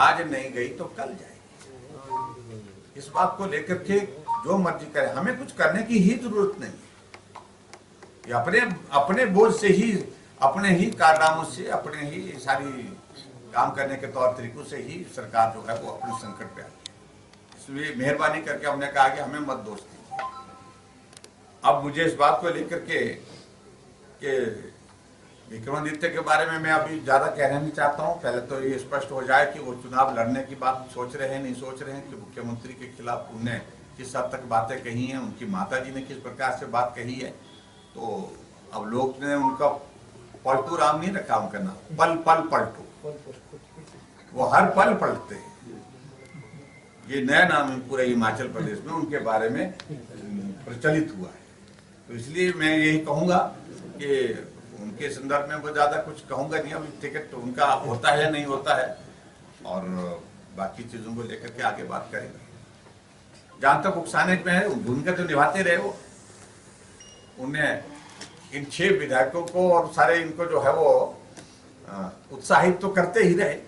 आज नहीं गई तो कल जाएगी। इस बात को लेकर के जो मर्जी करे, हमें कुछ करने की ही जरूरत नहीं है। अपने अपने बोझ से ही, अपने ही कारनामों से, अपने ही सारी काम करने के तौर तरीकों से ही सरकार जो है वो अपने संकट पे आई है। इसलिए मेहरबानी करके हमने कहा कि हमें मत दोष दीजिए। अब मुझे इस बात को लेकर के विक्रमादित्य के बारे में मैं अभी ज्यादा कहना नहीं चाहता हूं। पहले तो ये स्पष्ट हो जाए कि वो चुनाव लड़ने की बात सोच रहे हैं, नहीं सोच रहे हैं, कि मुख्यमंत्री के खिलाफ उन्होंने किस हद तक बातें कही हैं, उनकी माता जी ने किस प्रकार से बात कही है। तो अब लोग ने उनका पलटू राम नहीं रखा, उनका नाम पल पल पलटू, वो हर पल पलटते हैं। ये नया नाम है पूरे हिमाचल प्रदेश में उनके बारे में प्रचलित हुआ है। तो इसलिए मैं यही कहूंगा कि उनके संदर्भ में वो ज्यादा कुछ कहूंगा नहीं। अभी टिकट तो उनका होता है नहीं होता है, और बाकी चीजों को लेकर के आगे बात करेंगे। जहां तक उकसाने में है, भूमिका तो निभाते रहे वो। उन्हें इन 6 विधायकों को और सारे इनको जो है वो उत्साहित तो करते ही रहे,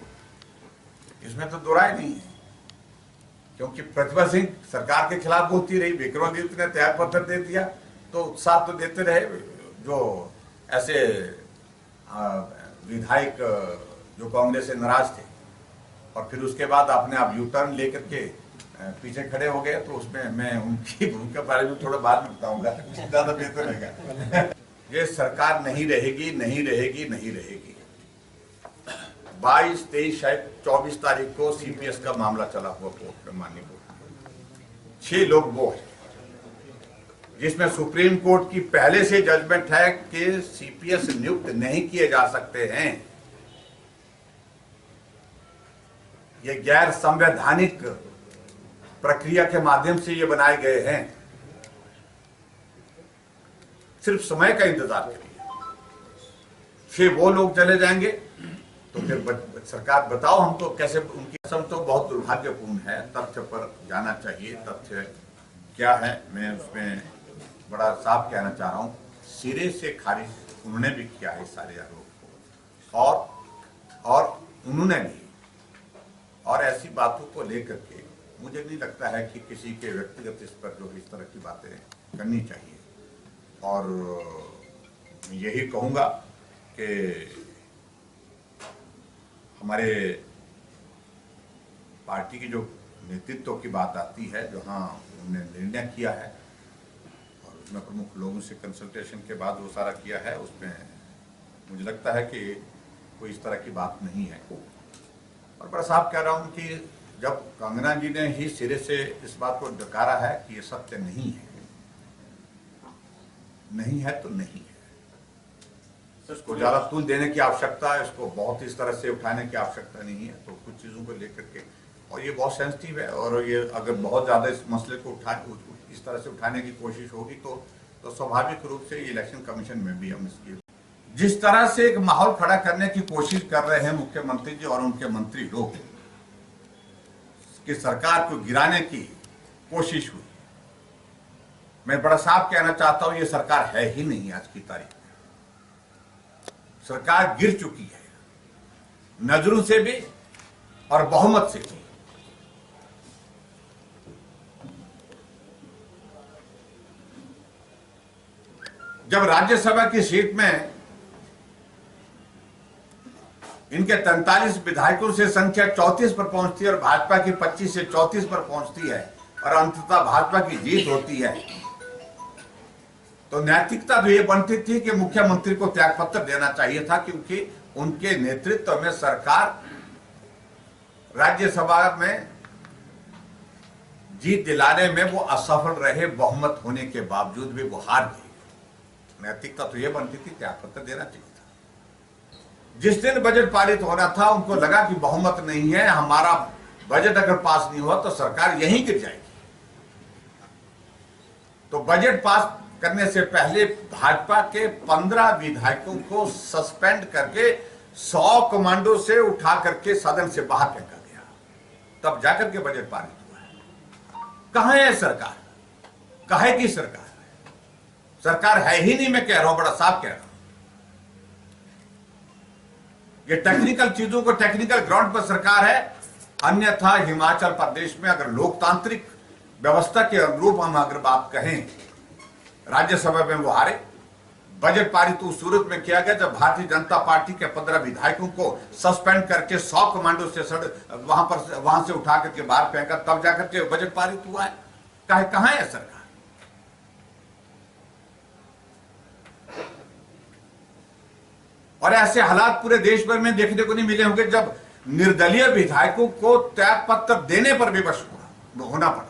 इसमें तो दो राय नहीं है। क्योंकि प्रतिभा सिंह सरकार के खिलाफ बोलती रही, विक्रमादित्य ने त्याग पत्र दे दिया, तो उत्साह तो देते रहे जो ऐसे विधायक जो कांग्रेस से नाराज थे। और फिर उसके बाद आपने आप यू टर्न लेकर के पीछे खड़े हो गए। तो उसमें मैं उनकी भूमिका बारे में थोड़ा बाद में बताऊंगा, ज्यादा बेहतर रहेगा। ये सरकार नहीं रहेगी, नहीं रहेगी, नहीं रहेगी। 22, 23, शायद 24 तारीख को सीपीएस का मामला चला हुआ कोर्ट में, माननीय कोर्ट। 6 लोग वो है जिसमें सुप्रीम कोर्ट की पहले से जजमेंट है कि सीपीएस नियुक्त नहीं किए जा सकते हैं। ये गैर संवैधानिक प्रक्रिया के माध्यम से ये बनाए गए हैं। सिर्फ समय का इंतजार करिए, फिर वो लोग चले जाएंगे तो फिर सरकार बताओ हमको कैसे। उनकी कसम तो बहुत दुर्भाग्यपूर्ण है। तथ्य पर जाना चाहिए, तथ्य क्या है मैं उसमें बड़ा साफ कहना चाह रहा हूं। सिरे से खारिज उन्होंने भी किया है सारे आरोप को, और उन्होंने भी, और ऐसी बातों को लेकर के मुझे नहीं लगता है कि किसी के व्यक्तिगत इस पर जो इस तरह की बातें करनी चाहिए। और यही कहूंगा कि हमारे पार्टी की जो नेतृत्व की बात आती है, जहां उन्होंने निर्णय किया है और उसमें प्रमुख लोगों से कंसल्टेशन के बाद वो सारा किया है, उसमें मुझे लगता है कि कोई इस तरह की बात नहीं है। और बड़ा साफ कह रहा हूं कि जब कंगना जी ने ही सिरे से इस बात को नकारा है कि ये सत्य नहीं है, नहीं है तो नहीं है, इसको ज्यादा तूल देने की आवश्यकता है, इसको बहुत इस तरह से उठाने की आवश्यकता नहीं है। तो कुछ चीजों को लेकर के, और ये बहुत सेंसिटिव है, और ये अगर बहुत ज्यादा इस मसले को इस तरह से उठाने की कोशिश होगी तो स्वाभाविक रूप से इलेक्शन कमीशन में भी हम इसकी, जिस तरह से एक माहौल खड़ा करने की कोशिश कर रहे हैं मुख्यमंत्री जी और उनके मंत्री लोग, कि सरकार को गिराने की कोशिश हुई। मैं बड़ा साफ कहना चाहता हूं, ये सरकार है ही नहीं। आज की तारीख में सरकार गिर चुकी है, नजरों से भी और बहुमत से भी। जब राज्यसभा की सीट में इनके 43 विधायकों से संख्या 34 पर पहुंचती है और भाजपा की 25 से 34 पर पहुंचती है और अंततः भाजपा की जीत होती है, तो नैतिकता तो ये बनती थी कि मुख्यमंत्री को त्यागपत्र देना चाहिए था, क्योंकि उनके नेतृत्व में सरकार राज्यसभा में जीत दिलाने में वो असफल रहे। बहुमत होने के बावजूद भी वो हार गए। नैतिकता तो ये बनती थी त्यागपत्र देना चाहिए था। जिस दिन बजट पारित होना था, उनको लगा कि बहुमत नहीं है, हमारा बजट अगर पास नहीं हुआ तो सरकार यहीं गिर जाएगी। तो बजट पास करने से पहले भाजपा के 15 विधायकों को सस्पेंड करके 100 कमांडो से उठा करके सदन से बाहर फेंका गया, तब जाकर के बजट पारित हुआ है। कहां है सरकार? काहे की सरकार है? सरकार है ही नहीं। मैं कह रहा हूं, बड़ा साफ कह रहा हूं। ये टेक्निकल चीजों को टेक्निकल ग्राउंड पर सरकार है, अन्यथा हिमाचल प्रदेश में अगर लोकतांत्रिक व्यवस्था के अनुरूप हम अगर बात कहें, राज्यसभा में वो हारे। बजट पारित उस सूरत में किया गया जब भारतीय जनता पार्टी के 15 विधायकों को सस्पेंड करके 100 कमांडो से वहां से उठा करके बाहर फेंका, तब जाकर के बजट पारित हुआ है। कहां है सरकार? और ऐसे हालात पूरे देश भर में देखने को नहीं मिले होंगे जब निर्दलीय विधायकों को त्याग पत्र देने पर विवश होना पड़ा।